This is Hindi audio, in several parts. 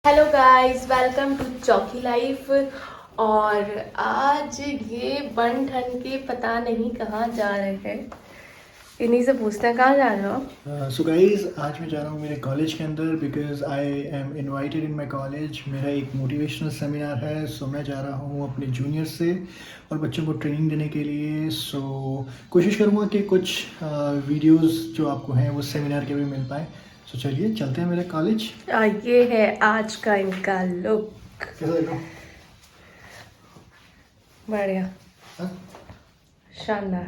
हेलो गाइस, वेलकम टू चौकी लाइफ। और आज ये बन ठन के पता नहीं कहाँ जा रहे हैं। इन्हीं से पूछते हैं कहाँ जा रहे हो। सो गाइज आज मैं जा रहा हूँ मेरे कॉलेज के अंदर because I am invited in my college. मेरा एक मोटिवेशनल सेमिनार है। सो मैं जा रहा हूँ अपने जूनियर से और बच्चों को ट्रेनिंग देने के लिए। सो कोशिश करूँगा कि कुछ वीडियोस जो आपको हैं वो सेमिनार के भी मिल पाए। सो चलिए चलते हैं मेरे कॉलेज। ये है आज का इनका लुक। कैसा लग रहा हूँ? बढ़िया, हाँ? शानदार।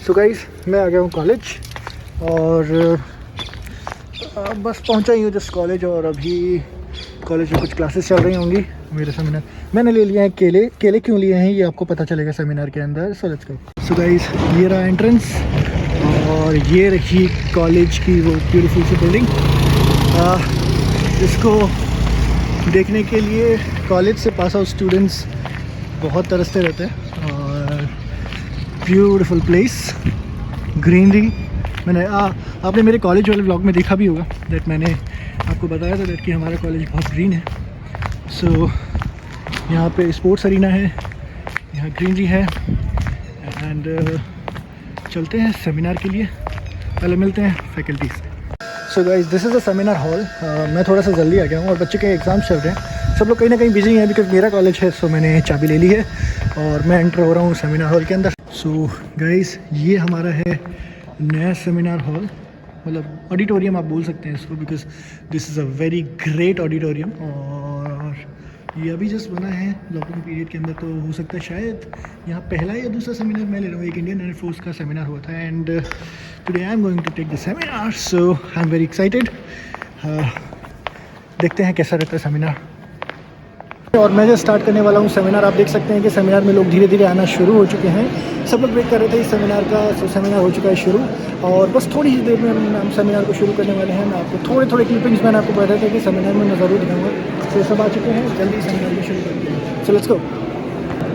सो गाइज मैं आ गया हूँ कॉलेज और बस पहुँचा ही हूँ जस्ट कॉलेज। और अभी कॉलेज में कुछ क्लासेस चल रही होंगी। मेरे सेमिनार मैंने ले लिया है केले। केले क्यों लिए हैं ये आपको पता चलेगा सेमिनार के अंदर। So let's go. So guys ये रहा एंट्रेंस और ये रही कॉलेज की वो ब्यूटीफुल सी बिल्डिंग। जिसको देखने के लिए कॉलेज से पास आउट स्टूडेंट्स बहुत तरसते रहते हैं। और ब्यूटीफुल प्लेस, ग्रीनरी। मैंने आपने मेरे कॉलेज वाले व्लॉग में देखा भी होगा दैट मैंने आपको बताया था दैट कि हमारा कॉलेज बहुत ग्रीन है। सो यहाँ पे स्पोर्ट्स अरीना है, यहाँ ग्रीनरी है। एंड चलते हैं सेमिनार के लिए। पहले मिलते हैं फैकल्टी से। So guys this is a seminar hall. मैं थोड़ा सा जल्दी आ गया हूँ और बच्चे के एग्ज़ाम्स चल रहे हैं। सब लोग कहीं ना कहीं बिजी हैं बिकॉज मेरा कॉलेज है। सो मैंने चाबी ले ली है और मैं एंटर हो रहा हूँ सेमिनार हॉल के अंदर। सो गाइस ये हमारा है नया सेमिनार हॉल, मतलब ऑडिटोरियम आप बोल सकते हैं इसको because this is a very great auditorium. और ये अभी जस्ट बना है लॉकडाउन पीरियड के अंदर। तो हो सकता है शायद यहाँ पहला या दूसरा सेमिनार मैं ले रहा हूँ। एक इंडियन एयरफोर्स का सेमिनार हुआ था and today I am going to take the seminar. So I am very excited. देखते हैं कैसा रहता है सेमिनार। और मैं जो स्टार्ट करने वाला हूँ सेमिनार, आप देख सकते हैं कि सेमिनार में लोग धीरे धीरे आना शुरू हो चुके हैं। सब लोग वेट कर रहे थे इस सेमिनार का। सो सेमिनार हो चुका है शुरू और बस थोड़ी ही देर में हम सेमिनार को शुरू करने वाले हैं। मैं आपको थोड़े थोड़े क्लिपिंग्स मैंने आपको बताया था कि सेमिनार में मैं ज़रूर दिखाऊंगा। तो सब आ चुके हैं, जल्दी सेमिनार को शुरू करते हैं। So let's go.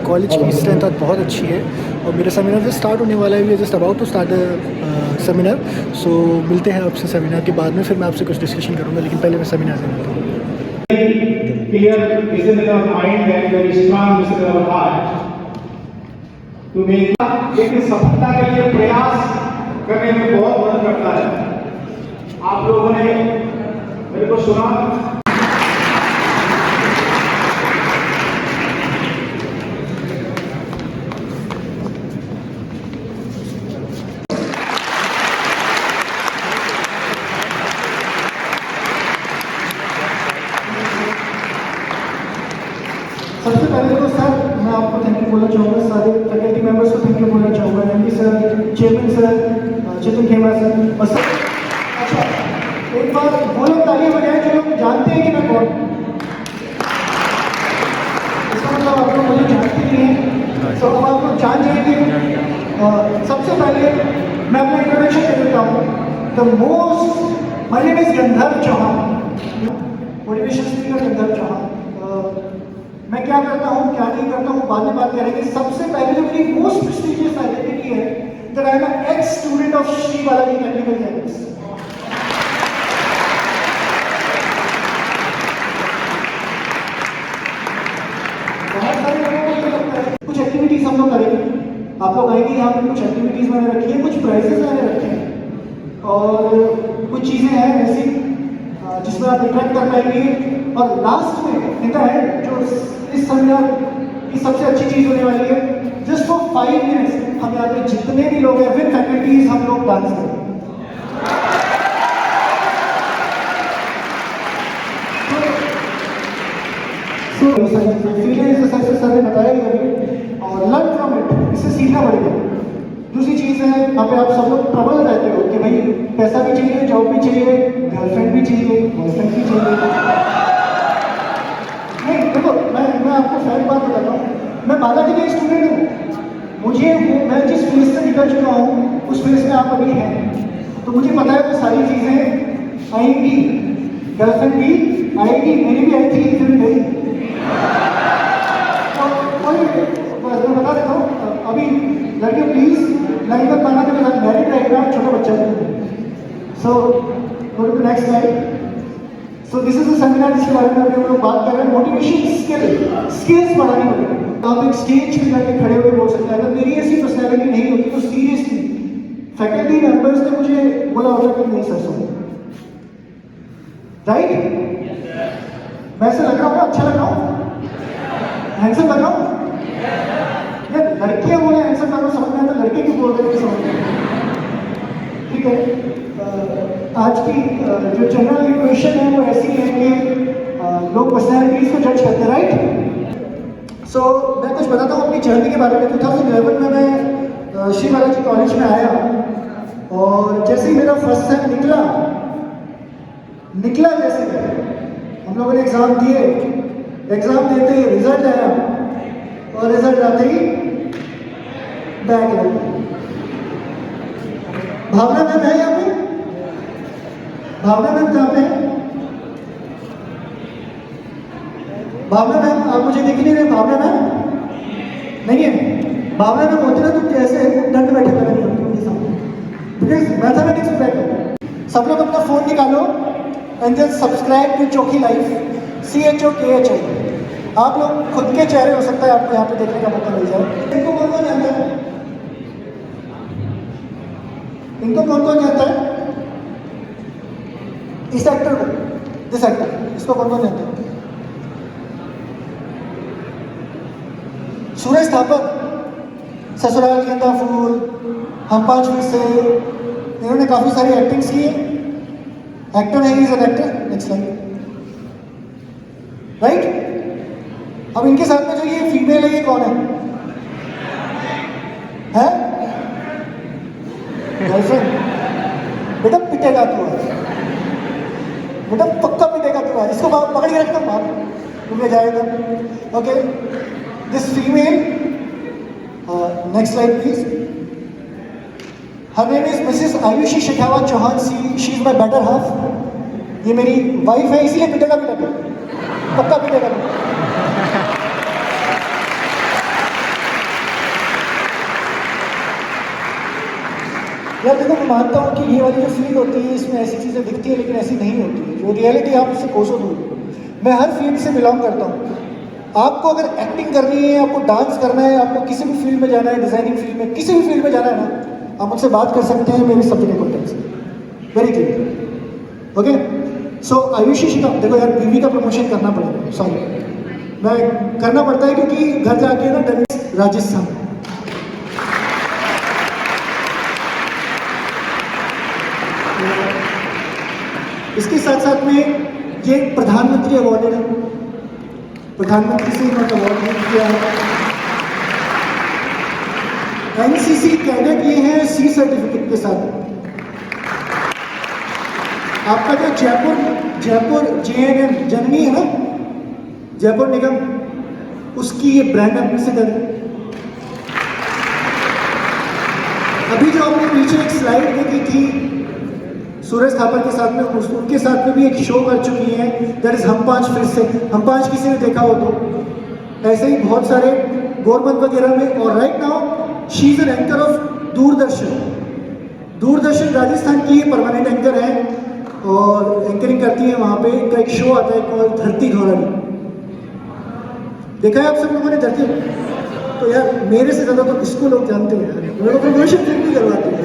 कॉलेज की स्ट्रेंथ आज बहुत अच्छी है और मेरा सेमिनार जो स्टार्ट होने वाला है, we are just about to start seminar. So मिलते हैं आपसे सेमिनार के बाद में, फिर मैं आपसे कुछ डिस्कशन करूँगा, लेकिन पहले मैं सेमिनार से मिलता हूँ। Clear is in our mind and very strong is in our heart. तो मेरा एक सफलता के लिए प्रयास करने में बहुत मदद करता है। आप लोगों ने मेरे को सुना। सबसे पहले तो सर मैं आपको थैंक यू बोलना चाहूँगा, सारे फैकल्टी मेंबर्स को थैंक यू बोलना चाहूँगा, एमडी सर, चेयरमैन सर, चितन खेमा सर और सर। अच्छा एक बार वो लोग तालियां बजाएं जो लोग जानते हैं कि मैं कौन। इसका मतलब आप लोग मुझे जानते नहीं हैं। तो अब आप लोग जान जाएंगे। सबसे पहले मैं अपना इंट्रोडक्शन दे देता हूँ। The most my name is Gandharva Chauhan, motivation speaker गंधर्व चौहान। मैं क्या करता हूँ क्या नहीं करता हूँ बाद में बात करेंगे। सबसे पहले जो मेरी मोस्ट प्रेस्टिजियस आइडेंटिटी है that I am an ex student of Shri Balaji technical campus. बहुत सारे लोगों को ये लगता है कुछ एक्टिविटीज हम लोग करेंगे, आप लोग आएंगे यहाँ पे, कुछ एक्टिविटीज मैंने रखी है, कुछ प्राइजेस मैंने रखे हैं और कुछ चीजें हैं ऐसी जिसमें आप इंटरेक्ट कर पाएंगे। और लास्ट में इन द एंड जो इस सेमिनार की सबसे अच्छी चीज होने वाली है, जस्ट फॉर 5 मिनट्स हम यहाँ पे जितने भी लोग हैं विद फैकल्टीज हम लोग डांस करेंगे। सर ने बताया और लर्न फ्रॉम इट, इससे सीखना पड़ेगा। दूसरी चीज़ है यहाँ पे आप सब लोग ट्रबल रहते हो कि भाई पैसा भी चाहिए, जॉब भी चाहिए, गर्लफ्रेंड भी चाहिए, बॉयफ्रेंड भी चाहिए। नहीं देखो मैं आपको फैक्ट बात बताता हूँ, मैं बालाजी का स्टूडेंट हूँ। मुझे मैं जिस फेज से निकल चुका हूँ उस फेज में आप अभी हैं, तो मुझे पता है वो सारी चीज़ें आएंगी। गर्लफ्रेंड भी आएगी, मेरी भी आई थी फिर गई। मैं बता देता हूँ अभी लड़के प्लीज लाइन में खाना के साथ मैरिड रहेगा, छोटा बच्चा। So go to next slide. So this is a seminar जिसके बारे में अभी हम लोग बात कर रहे हैं, मोटिवेशन स्किल्स बढ़ानी पड़ेगी। आप एक स्टेज पे जाके खड़े होकर बोल सकते हैं, अगर मेरी ऐसी पर्सनैलिटी नहीं होती तो सीरियसली फैकल्टी मेंबर्स ने मुझे बोला होता कि नहीं सर सुनो, राइट? मैं ऐसे लग रहा हूँ, अच्छा लग रहा हूँ, हैंडसम लग रहा हूँ? यार लड़कियाँ बोले हैंडसम लग रहा हूँ समझ में आता, लड़के क्यों बोल रहे हैं समझ में? ठीक है, आज की जो जनरल इक्वेशन है वो ऐसी है कि लोग पर्सनैलिटीज को जज करते हैं, राइट? सो मैं कुछ बताता हूँ अपनी जर्नी के बारे में। 2011 में मैं श्री बालाजी कॉलेज में आया और जैसे ही मेरा फर्स्ट सेम निकला जैसे हम लोगों ने एग्ज़ाम दिए, एग्ज़ाम देते ही रिजल्ट आया और रिजल्ट आते ही बैक लग गया। भावना मैम है यहाँ पे? भावना मैम कहाँ पे है? भावना मैम आप मुझे दिख नहीं रहे? भावना मैम नहीं है? भावना मैम होती ना तो कैसे दंड बैठे करनी पड़ती उनके सामने, बिकॉज मैथमेटिक्स में बैठे। सब लोग अपना फोन निकालो एंड जस्ट सब्सक्राइब टू चौकी लाइफ, CHOKHI। आप लोग खुद के चेहरे हो सकता है आपको यहाँ पे देखने का मौका मिल जाए। इनको कौन कौन जानता है? इनको कौन कौन जानता है? इस एक्टर को, दिस एक्टर, इसको कौन कौन जानता है? सूरज थापर, ससुराल गेंदा फूल, हम पांच फिर से, इन्होंने काफी सारी एक्टिंग्स की है। एक्टर है, is an actor. Next slide, right? अब इनके साथ में जो ये फीमेल है ये कौन है? हैं? गर्लफ्रेंड? बेटा पिटेगा तू आज, बेटा पक्का पिटेगा तू आज, इसको पकड़ के रखना, मार रुक जाएगा। Okay, this female, next slide please. Her name is Mrs Ayushi Shekhawat Chauhan, she is my better half. ये मेरी वाइफ है, इसीलिए पिटेगा बेटा, पक्का पिटेगा। यार देखो, मैं मानता हूँ कि ये वाली जो फील्ड होती है इसमें ऐसी चीज़ें दिखती है लेकिन ऐसी नहीं होती है, जो रियलिटी आप उससे कोसों दूर। मैं हर फील्ड से बिलोंग करता हूँ। आपको अगर एक्टिंग करनी है, आपको डांस करना है, आपको किसी भी फील्ड में जाना है, डिजाइनिंग फील्ड में, किसी भी फील्ड में जाना है ना, आप मुझसे बात कर सकते हैं मेरे सब्जेक्ट कॉन्टेक्ट से, वेरी क्लियर। ओके, सो आयुषी शिखा, देखो यार बीवी का प्रमोशन करना पड़ेगा, सॉरी मैं करना पड़ता है क्योंकि घर जाके ना राजस्थान, इसके साथ साथ में ये प्रधानमंत्री अवार्ड है, प्रधानमंत्री से इन्होंने अवार्ड किया है। NCC कैडेट ये है C सर्टिफिकेट के साथ। आपका जो जयपुर JNM जननी है ना, जयपुर निगम, उसकी ये ब्रांड एम्बेसडर है। अभी जो आपने पीछे एक स्लाइड देखी थी सूरज थापर के साथ में, उनके साथ में भी एक शो कर चुकी है, दैट इज हम पांच फिर से। हम पांच किसी ने देखा हो तो, ऐसे ही बहुत सारे गवर्नमेंट वगैरह में। और right now she is an anchor of Doordarshan Rajasthan की ये परमानेंट एंकर है और एंकरिंग करती है। वहाँ पे इनका एक शो आता है कॉल धरती धोरानी, देखा है आप सब लोगों ने धरती? तो यार मेरे से ज़्यादा तो इसको लोग जानते हैं, मेरे को प्रमोशन फिल्म भी करवाते हैं,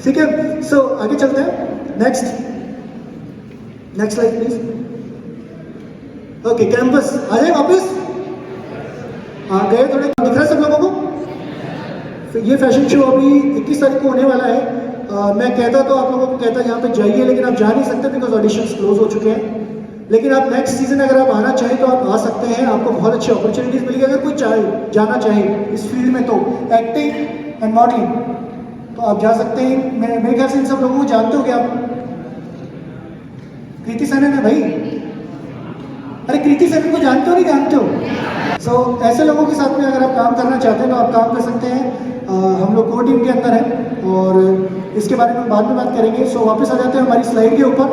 ठीक है। सो आगे चलते हैं, next slide please. Okay, campus आ जाए वापस, आ गए थोड़े, दिख रहा है सब लोगों को? ये फैशन शो अभी 21 तारीख को होने वाला है। मैं कहता तो आप लोगों को कहता यहाँ पे जाइए, लेकिन आप जा नहीं सकते बिकॉज ऑडिशंस क्लोज हो चुके हैं। लेकिन आप नेक्स्ट सीजन अगर आप आना चाहें तो आप आ सकते हैं, आपको बहुत अच्छी अपॉर्चुनिटीज मिलेगी। अगर कोई जाना चाहे इस फील्ड में तो एक्टिंग एंड मॉडलिंग, तो आप जा सकते हैं। मेरे ख्याल से इन सब लोगों को जानते हो क्या आप? कृति सैनन है भाई, अरे कृति सैनन को जानते हो नहीं जानते हो? सो ऐसे लोगों के साथ में अगर आप काम करना चाहते हैं तो आप काम कर सकते हैं। हम लोग कोर टीम के अंदर हैं और इसके बारे में बाद में बात करेंगे। सो वापस आ जाते हैं हमारी स्लाइड के ऊपर।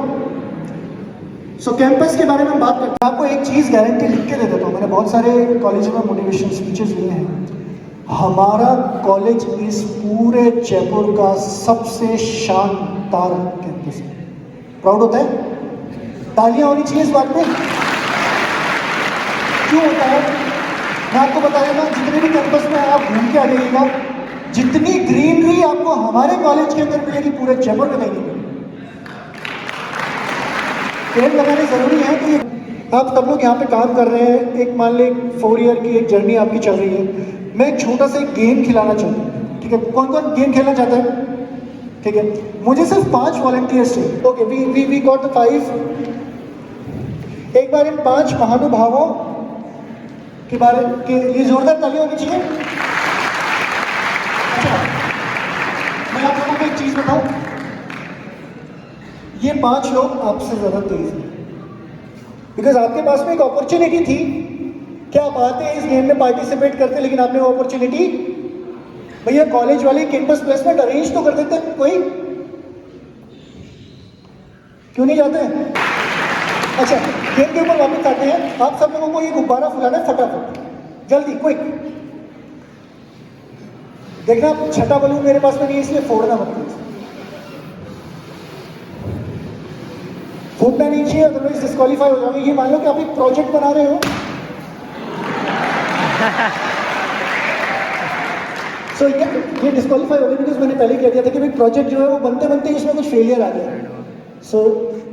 सो कैंपस के बारे में बात करते हैं। आपको एक चीज़ गारंटी लिख के दे देता हूँ, मैंने बहुत सारे कॉलेज में मोटिवेशन स्पीचेस लिए हैं। हमारा कॉलेज इस पूरे जयपुर का सबसे शानदार कैंपस है। प्राउड होता है? तालियां होनी चाहिए इस बात पे। क्यों होता है मैं आपको बताया ना, जितने भी कैंपस में आप घूम के आ जाइएगा, जितनी ग्रीनरी आपको हमारे कॉलेज के अंदर मिलेगी पूरे जयपुर में नहीं मिलेगी। पेड़ लगाने जरूरी है कि आप सब लोग यहाँ पे काम कर रहे हैं, एक मान ले 4 ईयर की एक जर्नी आपकी चल रही है। मैं एक छोटा सा गेम खिलाना चाहता हूँ, ठीक है? कौन कौन गेम खेलना चाहता है? ठीक है, मुझे सिर्फ 5 वॉलंटियर्स चाहिए। Okay, we got the 5। एक बार इन 5 महानुभावों के बारे के लिए जोरदार तालियां होनी चाहिए। अच्छा, मैं आप लोगों को एक चीज बताऊं, ये 5 लोग आपसे ज्यादा तेज हैं, बिकॉज आपके पास में एक अपॉर्चुनिटी थी कि आप आते इस गेम में पार्टिसिपेट करते, लेकिन आपने वो अपॉर्चुनिटी, भैया कॉलेज वाले कैंपस प्लेसमेंट अरेंज तो कर देते हैं, कोई क्यों नहीं जाते हैं? अच्छा, गेम के ऊपर वापस आते हैं। आप सब लोगों को ये गुब्बारा फुलाना है फटाफट, जल्दी, क्विक। देखना, छठा बलून मेरे पास में नहीं है, इसलिए फोड़ना मत प्लीज। फूटना नहीं चाहिए, अदरवाइज डिस्क्वालीफाई हो जाओगे। ये मान लो कि आप एक प्रोजेक्ट बना रहे हो, सो ये डिस्क्वालीफाई हो गया बिकॉज मैंने पहले कह दिया था कि भाई प्रोजेक्ट जो है वो बनते बनते इसमें कुछ फेलियर आ गया, so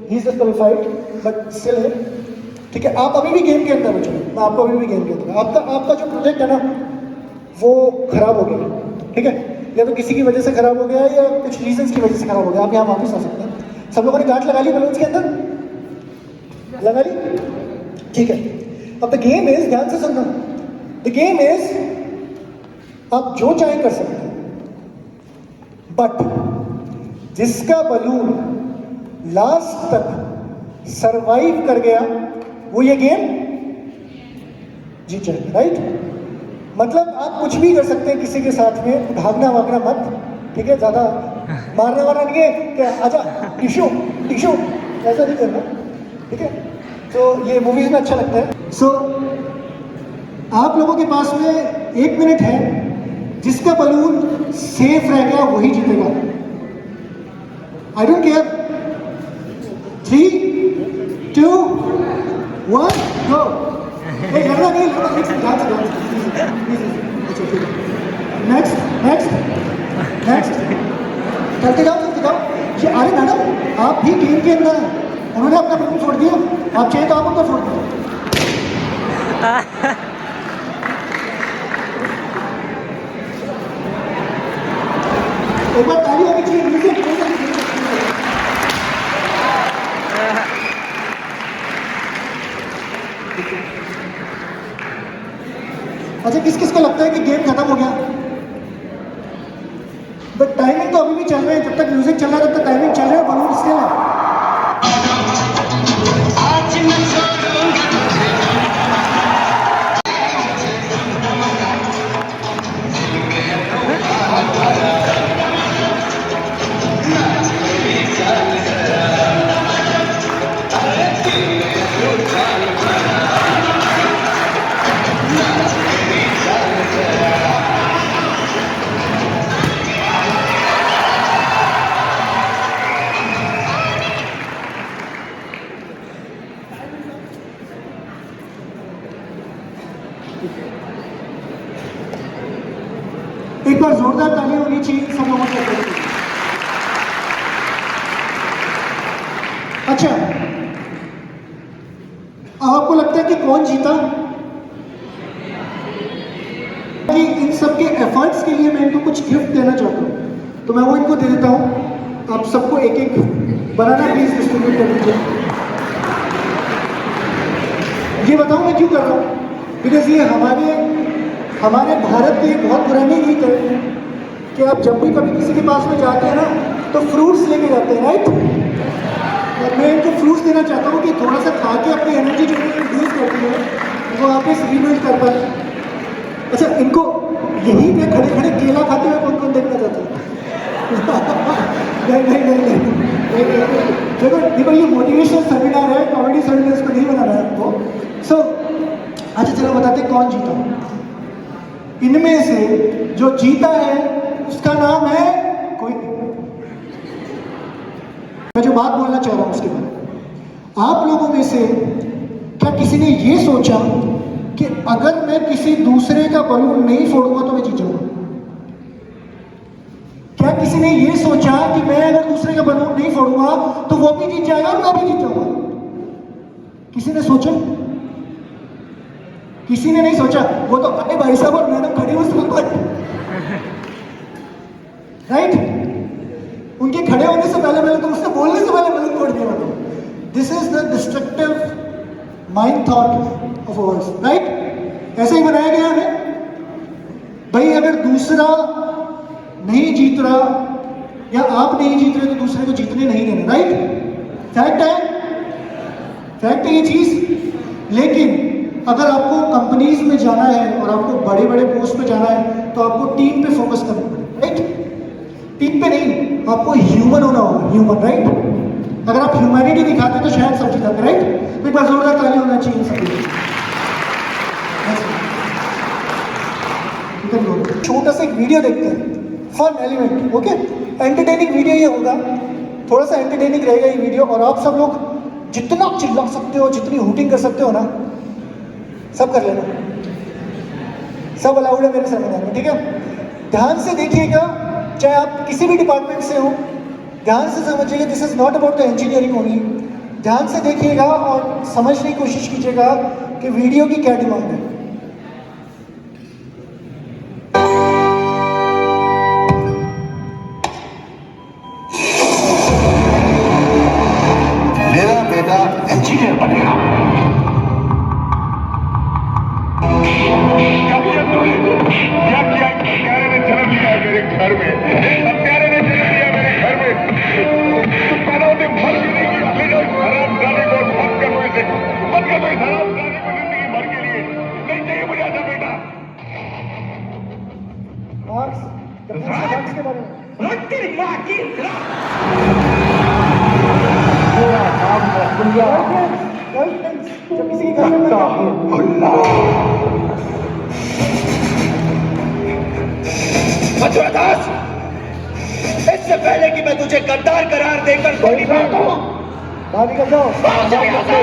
he is disqualified, but still है, ठीक है? आप अभी भी गेम के अंदर हो, चलो मैं आपको अभी भी गेम के अंदर, आपका जो प्रोजेक्ट है ना वो खराब हो गया, ठीक है? या तो किसी की वजह से खराब हो गया या कुछ रीजंस की वजह से खराब हो गया, आप यहाँ वापस आ सकते हैं। सब लोगों ने गांठ लगा ली बलून्स के अंदर, लगा ली, ठीक है? अब द गेम इज, ध्यान से सुनना, द गेम इज आप जो चाहे कर सकते हैं, बट जिसका बलून लास्ट तक सरवाइव कर गया वो ये गेम जीत जाएगा, राइट? मतलब आप कुछ भी कर सकते हैं किसी के साथ में, भागना वागना मत, ठीक है? ज्यादा मारना वारना नहीं है कि आजा टिशू टिशू, ऐसा नहीं करना, ठीक है? तो ये मूवीज में अच्छा लगता है। सो आप लोगों के पास में 1 मिनट है, जिसका बलून सेफ रह गया वही जीतेगा। I don't care. 3, 2, 1, गो। लड़ना नहीं, नेक्स्ट चलते जाओ। ये अरे मैडम, आप भी गेम के अंदर हैं, उन्होंने अपना बलून छोड़ दिया, आप चाहिए तो आप उनको छोड़ दीजिए। एक बार ताली होनी चाहिए, म्यूजिक। अच्छा, किस किस को लगता है कि गेम खत्म हो गया? बट टाइमिंग तो अभी भी चल रही है, जब तक म्यूजिक चल रहा है तब तक टाइमिंग चल रहा है, बलून स्टिल है। एक बार जोरदार ताली होनी चाहिए सब लोगों के लिए। अच्छा, अब आपको लगता है कि कौन जीता? कि इन सब के एफर्ट्स के लिए मैं इनको कुछ गिफ्ट देना चाहता हूँ, तो मैं वो इनको दे देता हूँ। आप सबको एक एक बनाना प्लीज डिस्ट्रीब्यूट कर दीजिए। ये बताऊँ मैं क्यों कर रहा हूँ? बिकॉज ये हमारे भारत की एक बहुत पुरानी रीत है कि आप जब भी कभी किसी के पास में जाते हैं ना तो फ्रूट्स लेके जाते हैं, राइट? और मैं इनको फ्रूट्स देना चाहता हूँ कि थोड़ा सा खा के अपनी एनर्जी जो रिड्यूस करती है वो वापस रिबिल्ड कर पाए। अच्छा, इनको यहीं पे खड़े खड़े केला खाते हुए कौन कौन देखना चाहता है? नहीं। देखो ये मोटिवेशनल सेमिनार है, कॉमेडी सेमिनार को नहीं बनाना है आपको। सो अच्छा, चलो बताते कौन जीता। इनमें से जो जीता है उसका नाम है कोई, मैं जो बात बोलना चाह रहा हूं उसके बाद। आप लोगों में से क्या किसी ने ये सोचा कि अगर मैं किसी दूसरे का बलून नहीं फोड़ूंगा तो मैं जीत जाऊंगा? क्या किसी ने ये सोचा कि मैं अगर दूसरे का बलून नहीं फोड़ूंगा तो वो भी जीत जाएगा और मैं भी जीत जाऊंगा? किसी ने सोचा? किसी ने नहीं सोचा। वो तो अपने भाई साहब और मैडम खड़ी उस पर, राइट? उनके खड़े होने से पहले तो उससे बोलने से पहले बलून फोड़ दिया मैंने। This is the destructive mind thought of ours, right? ऐसे ही बनाया गया है भाई, अगर दूसरा नहीं जीत रहा या आप नहीं जीत रहे तो दूसरे को जीतने नहीं देना, राइट? फैक्ट है, फैक्ट है ये चीज। लेकिन अगर आपको कंपनीज में जाना है और आपको बड़े बड़े पोस्ट पे जाना है तो आपको टीम पे फोकस करना पड़ेगा, राइट? टीम पे नहीं, आपको ह्यूमन होना होगा, ह्यूमन, राइट? अगर आप ह्यूमैनिटी दिखाते तो शायद सब जीताते, राइट? एक बार जोरदार ताली होना चाहिए सबके। छोटा सा एक वीडियो देखते हैं, fun element, okay? Entertaining video ये होगा, थोड़ा सा एंटरटेनिंग रहेगा ये वीडियो, और आप सब लोग जितना चिल्ला सकते हो, जितनी हूटिंग कर सकते हो ना, सब कर लेना। सब अलाउड है मेरे सेमिनार में, ठीक है? ध्यान से देखिएगा, चाहे आप किसी भी डिपार्टमेंट से हो, ध्यान से समझिएगा। This is not about the engineering only. ध्यान से देखिएगा और समझने की कोशिश कीजिएगा कि वीडियो की क्या डिमांड है। मेरा बेटा इंजीनियर बनेगा। क्या किया? हत्यारे ने जन्म लिया है मेरे घर में, हत्यारे ने जन्म लिया मेरे घर में। तुम पैदा होते मर भी नहीं गई, लेकिन हराम जाने को बंद कर दो इसे, बंद कर दो इस हराम जाने को जिंदगी भर के लिए। नहीं चाहिए मुझे ऐसा बेटा। मार्क्स, मार्क्स के बारे में तेरी माँ की जब किसी की गर्लफ्रेंड मथुरादास, इससे पहले कि मैं तुझे गद्दार करार देकर गोली मार दूं, बाहर निकल जाओ। भाग जा यहाँ से।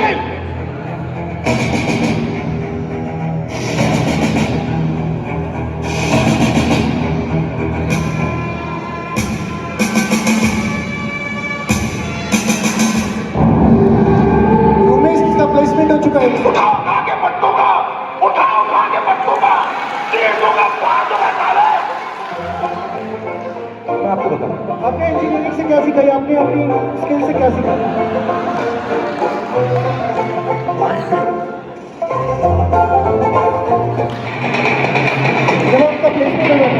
प्लेसमेंट हो चुका है। उठाओ आगे मत दूंगा, उठाओ आगे मत दूंगा, तीर दूंगा, फाड़ दूंगा साले। मैं आपको बताऊं, आपने इंजीनियरिंग से क्या सीखा? आपने अपनी स्किल से क्या सीखा? जब आपका प्लेसमेंट हो जाता है,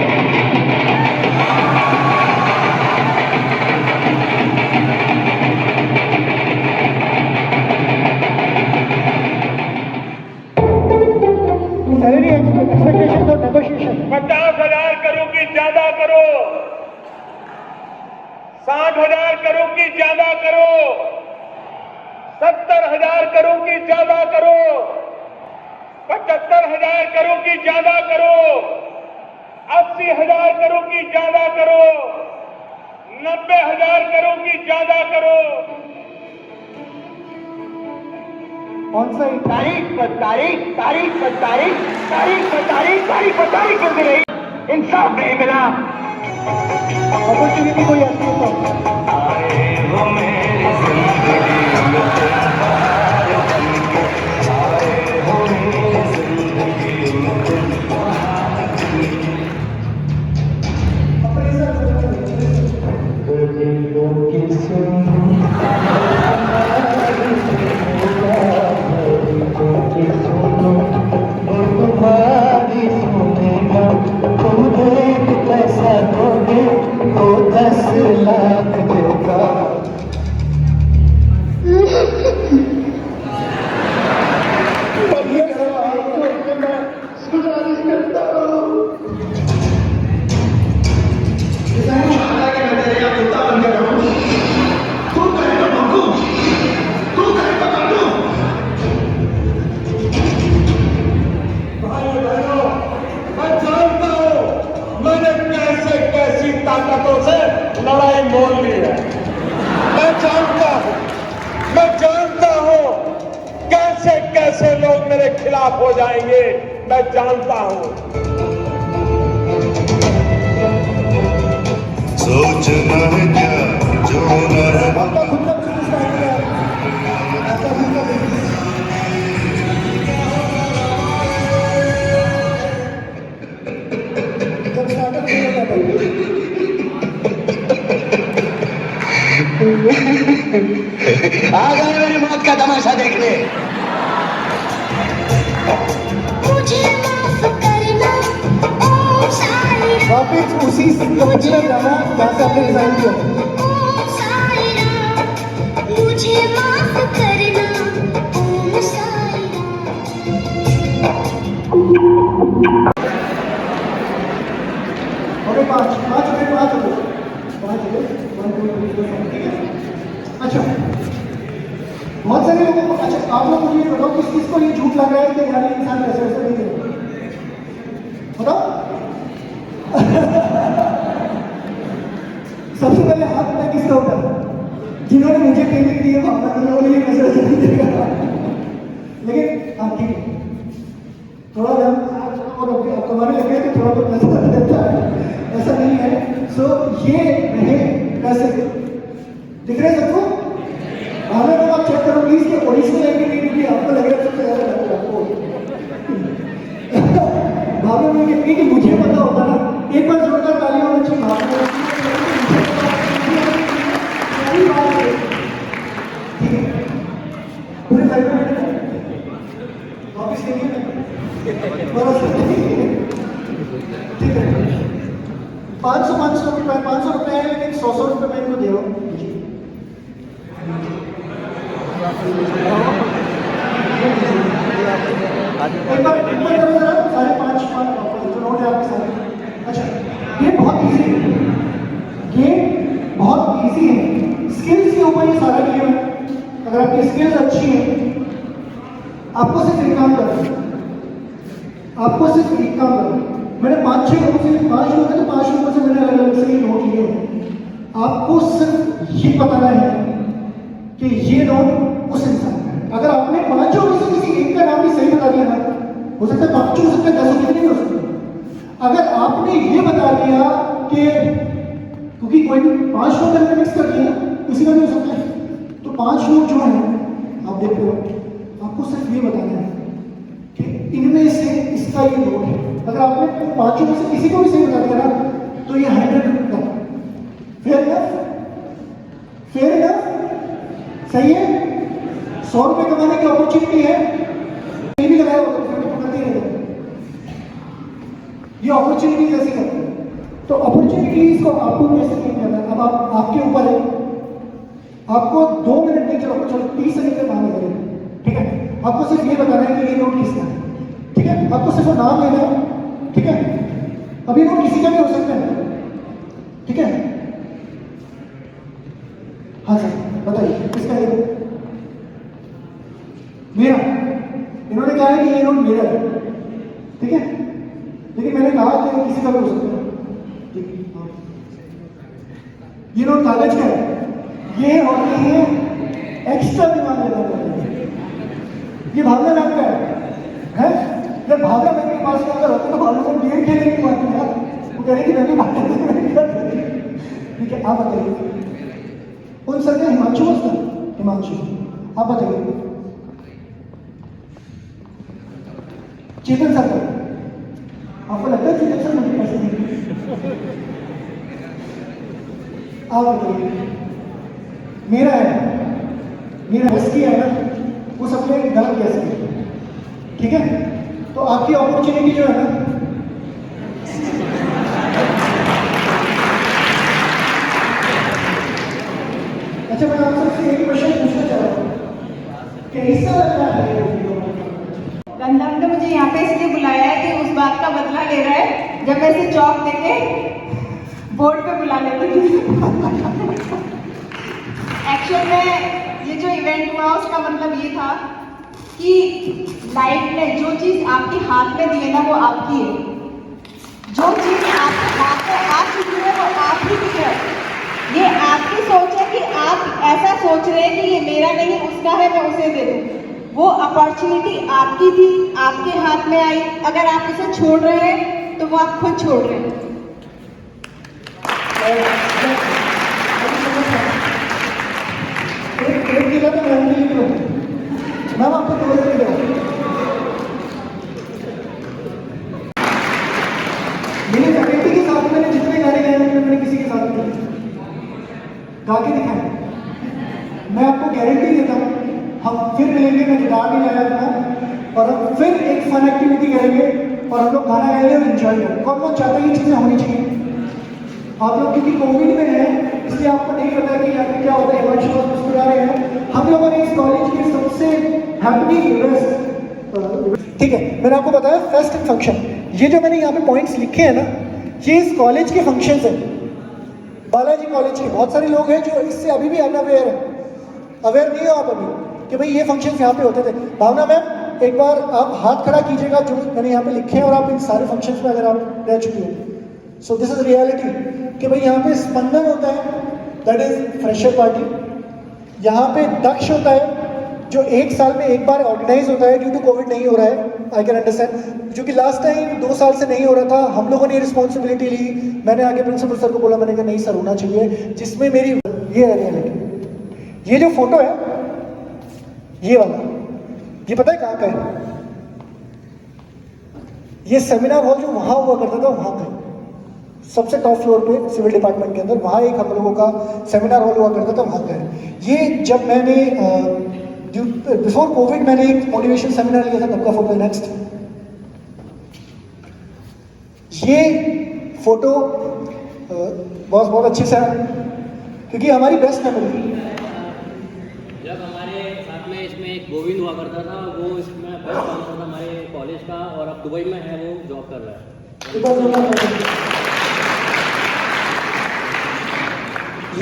सैलरी एक्सपेक्टेशन और नेगोशिएशन 50,000 करो कि ज्यादा करो, 60,000 करो कि ज्यादा करो, 70,000 करो कि ज्यादा करो, 75,000 करो कि ज्यादा करो, 80,000 करो कि ज्यादा करो, 90,000 करो कि ज्यादा करो। कौन सा तारीख पर तारीख, तारीख पर तारीख, तारीख पर तारीख, तारीख पर तारीख चलती रही, इंसाफ नहीं मिला। अपॉर्चुनिटी कोई आती है तो आए हो मेरी जिंदगी में त्योहार बनके, आए हो मेरी जिंदगी में त्योहार तुम्हारी सुनेगा, तुम एक पैसा दोगे तो 10 लाख कैसे कैसे लोग मेरे खिलाफ हो जाएंगे मैं जानता हूं। सोचना है क्या जो होना है। आपका खुद का बिजनेस आइडिया है, आपका खुद का बिजनेस। जब स्टार्टअप नहीं होता था आ गए मेरी मौत का तमाशा देखने। मुझे माफ करना ओ साईं, वापिस उसी कंपनी में जाना जहाँ से आपने रिजाइन किया था। ओ साईं, मुझे माफ करना ओ साईं। ओके, पाँच हो गए। 1 2 3 4 5, ठीक है। अच्छा, बहुत सारे लोगों को, अच्छा आप लोग मुझे बताओ किस किस को ये झूठ लग रहा है कि यार ये इंसान पैसे वैसे नहीं देगा, बताओ। सबसे पहले हाथ में किसका उठा जिन्होंने मुझे पेमेंट दी है, उन्होंने ये पैसे वैसे नहीं देगा। लेकिन हाँ ठीक है, थोड़ा और कमाने लगे तो थोड़ा बहुत पैसा देता है, ऐसा नहीं है। सो ये रहे पैसे, दिख रहे सबको? भावना को आप चेक करो प्लीज कि ओरिजिनल आइडेंटिटी आपको लगेगा सबसे ज्यादा लगेगा आपको। भावना में ये कि मुझे पता होता ना, एक बार जोरदार ताली होनी चाहिए भावना। ठीक है, पूरे साइड में वापिस देखिए, ठीक है। 500 रुपए है, लेकिन 100 रुपए मैं इनको दे रहा हूँ। एक बार करो जरा, 5.5 जो नोट है आपके साथ। अच्छा, ये बहुत इजी है, स्किल्स के ऊपर ये सारा गेम है। अगर आपकी स्किल्स अच्छी हैं, आपको सिर्फ एक काम करना है, मैंने 5-6 लोगों से, 5 लोग हैं तो 5 लोगों से मैंने अलग अलग से ये नोट लिए हैं। आपको सिर्फ ये बताना है कि ये नोट उस इंसान का है। अगर आपने 5 में से किसी एक का नाम भी सही बता दिया ना, हो सकता है 5 हो सकता है 10 कितने भी हो सकते हैं। अगर आपने ये बता दिया कि, क्योंकि कोई 5 लोग मैंने मिक्स कर दिया, किसी का भी हो सकता है, तो 5 लोग जो हैं आप देख रहे हो, आपको सिर्फ ये बताना है कि इनमें से इसका ये नोट है। अगर आपने 5 में से किसी को भी सही बता दिया ना, तो ये 100 का फेयर इनफ, सही है। 100 रुपए कमाने की अपॉर्चुनिटी है, ये भी लगाया होगा तो पकड़ते ही रहते, ये अपॉर्चुनिटी कैसी करते हैं। तो अपॉर्चुनिटीज को आपको कैसे क्लेम करना है, अब आपके ऊपर है। आपको 2 मिनट नहीं, चलो 30 सेकंड में मान करें, ठीक है। आपको सिर्फ ये बताना है कि ये नोट किसका है, ठीक है। आपको सिर्फ नाम लेना है, ठीक है। अब ये नोट किसी का भी हो सकता है, ठीक है। हाँ सर बताइए किसका है? मेरा। इन्होंने कहा है कि ये नोट मेरा है, ठीक है, लेकिन मैंने कहा कि किसी का भी हो सकता है, ठीक है। ये नोट कागज का है, ये होती है एक्स्ट्रा दिमाग लगाना है। ये भावना नाम का है? जब भावना बैंक के पास अगर होता तो भावना को गेम खेलने की बात है यार, वो कह रहे कि मैं भी भावना, ठीक है। आप बताइए उन सर का हिमांशु सर, हिमांशु आप बताइए। चेतन सर का, आपको लगता है चेतन सर मुझे पैसे देंगे? आप बताइए। मेरा है, मेरा रिस्की है ना, वो सबने गलत कैसे किया, ठीक है। तो आपकी अपॉर्चुनिटी जो है ना, अच्छा मैं आपसे एक क्वेश्चन पूछना चाह रहा हूँ, कैसा लग रहा है गंधम ने मुझे यहाँ पे इसलिए बुलाया है कि उस बात का बदला ले रहा है जब ऐसे चौक देके बोर्ड पे बुला लेते थे। एक्चुअल में ये जो इवेंट हुआ उसका मतलब ये था कि लाइफ ने जो चीज़ आपके हाथ में दी है ना वो आपकी है, जो चीज़ आपके हाथ में आ चुकी है वो आप ही की है। ये आपकी सोच है कि आप ऐसा सोच रहे हैं कि ये मेरा नहीं उसका है, मैं उसे दे दूँ, वो अपॉर्चुनिटी आपकी थी, आपके हाथ में आई। अगर आप उसे छोड़ रहे हैं तो वो आप खुद छोड़ रहे हैं। एक गिला तो मैं भी लिख रहा हूँ मैम, आपको दो लिख रहा हूँ। मेरी फैकल्टी के साथ मैंने जितने गाने गाए हैं मैंने किसी के साथ नहीं गा के दिखाए। मैं आपको गारंटी देता हूँ हम फिर मिलेंगे, मैं गिटार भी लाया अपना और हम फिर एक फन एक्टिविटी करेंगे और हम लोग गाना गाएंगे और एंजॉय करेंगे। कौन कौन चाहता है ये चीज़ें होनी चाहिए? आप लोग क्योंकि कोविड में हैं इसलिए आपको नहीं पता कि यहाँ पे क्या होता है। हिमांशु बहुत मुस्कुरा रहे हैं। हम लोगों ने इस कॉलेज के सबसे हैपनिंग ठीक है, मैंने आपको बताया फेस्ट एंड फंक्शन। ये जो मैंने यहाँ पे पॉइंट्स लिखे हैं ना, ये इस कॉलेज के फंक्शंस हैं, बालाजी कॉलेज के। बहुत सारे लोग हैं जो इससे अभी भी अनअवेयर हैं, अवेयर नहीं हो आप अभी कि भाई ये फंक्शंस यहाँ पे होते थे। भावना मैम एक बार आप हाथ खड़ा कीजिएगा जो मैंने यहाँ पे लिखे हैं और आप इन सारे फंक्शंस में अगर आप रह चुकी हो। सो दिस इज रियलिटी कि भाई यहाँ पे स्पंदन होता है, दैट इज फ्रेशर पार्टी। यहाँ पे दक्ष होता है जो एक साल में एक बार ऑर्गेनाइज होता है, ड्यू टू कोविड नहीं हो रहा है, आई कैन अंडरस्टैंड। जो कि लास्ट टाइम 2 साल से नहीं हो रहा था, हम लोगों ने रिस्पॉन्सिबिलिटी ली। मैंने आगे प्रिंसिपल सर को बोला, मैंने कहा नहीं सर होना चाहिए, जिसमें मेरी ये है रियलिटी। ये जो फोटो है ये वाला, ये पता है कहाँ का है? ये सेमिनार हॉल जो वहाँ हुआ करता था, वहाँ का सबसे टॉप फ्लोर पे सिविल डिपार्टमेंट के अंदर, वहाँ एक हम लोगों का सेमिनार हॉल हुआ करता था, वहाँ का है। ये जब मैंने बिफोर कोविड मैंने एक मोटिवेशन सेमिनार लिया था, तब का फोटो। नेक्स्ट, ये फोटो बहुत अच्छे से है क्योंकि हमारी बेस्ट मेमोरी। जब हमारे साथ में इसमें एक गोविंद हुआ करता था, वो इसमें फर्स्ट था हमारे कॉलेज का और अब दुबई में है, वो जॉब कर रहा है।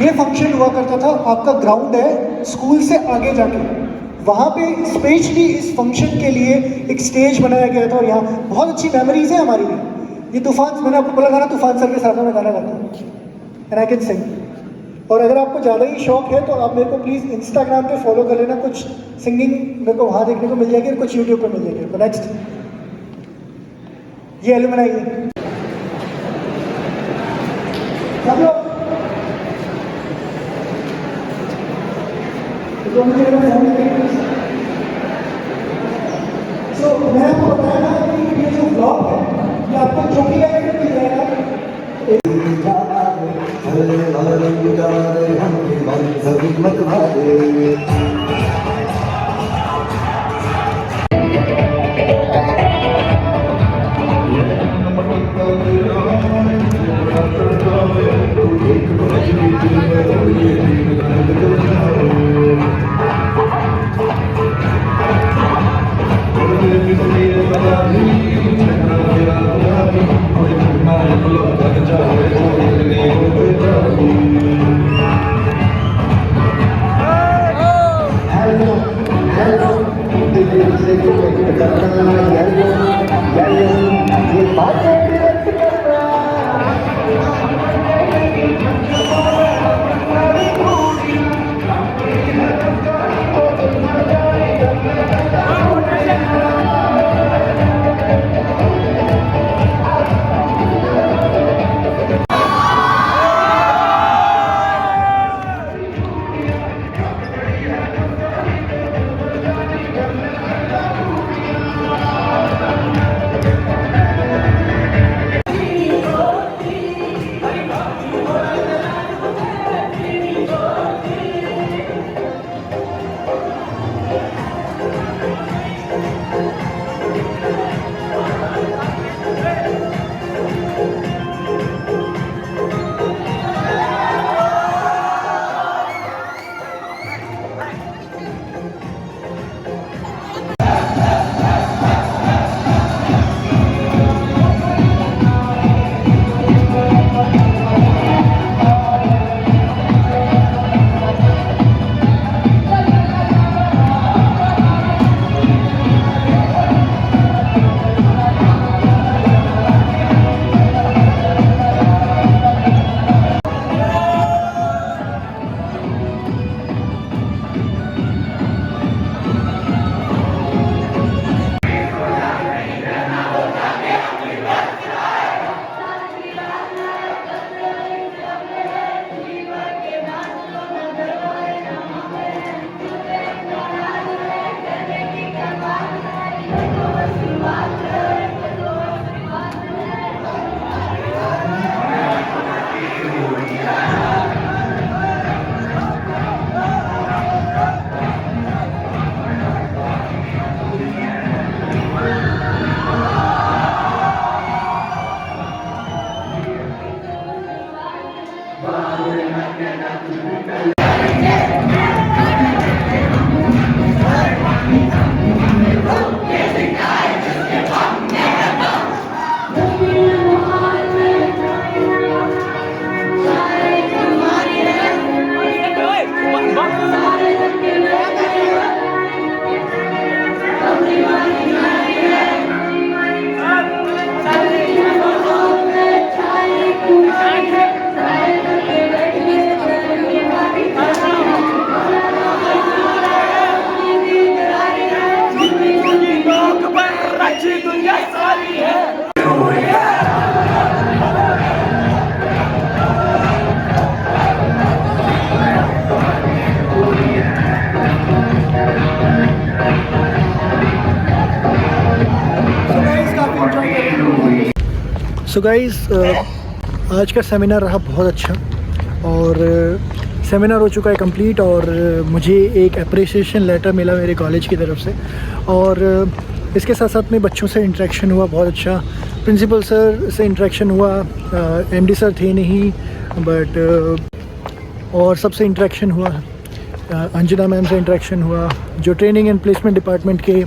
ये फंक्शन हुआ करता था, आपका ग्राउंड है स्कूल से आगे जाके, वहाँ पे स्पेशली इस फंक्शन के लिए एक स्टेज बनाया गया था और यहाँ बहुत अच्छी मेमोरीज है हमारी। ये तूफान, मैंने आपको बोला था ना तूफान सर के साथ में गाना गाता हूँ एंड आई कैन सिंग। और अगर आपको ज़्यादा ही शौक है तो आप मेरे को प्लीज़ इंस्टाग्राम पे फॉलो कर लेना, कुछ सिंगिंग मेरे को वहाँ देखने को मिल जाएगी और कुछ यूट्यूब पे मिल जाएगी। तो नेक्स्ट, ये एलुमनाई है। तो मैं आपको बताया ना कि ये जो ब्लॉग है ये आपको चौकी लाइफ में मिल जाएगा। सो गाइस आज का सेमिनार रहा बहुत अच्छा और सेमिनार हो चुका है कंप्लीट और मुझे एक अप्रिसिएशन लेटर मिला मेरे कॉलेज की तरफ से और इसके साथ साथ में बच्चों से इंटरेक्शन हुआ बहुत अच्छा। प्रिंसिपल सर से इंटरेक्शन हुआ, एमडी सर थे नहीं बट और सबसे इंटरेक्शन हुआ, अंजना मैम से इंटरेक्शन हुआ, जो ट्रेनिंग एंड प्लेसमेंट डिपार्टमेंट के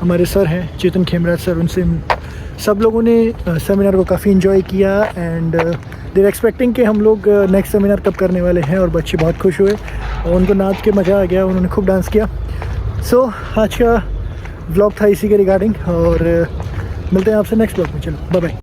हमारे सर हैं चेतन खेमराज सर, उनसे सब लोगों ने सेमिनार को काफ़ी इन्जॉय किया एंड देर एक्सपेक्टिंग कि हम लोग नेक्स्ट सेमिनार कब करने वाले हैं और बच्चे बहुत खुश हुए और उनको नाच के मज़ा आ गया, उन्होंने खूब डांस किया। सो आज का व्लॉग था इसी के रिगार्डिंग और मिलते हैं आपसे नेक्स्ट व्लॉग में। चलो बाय बाय।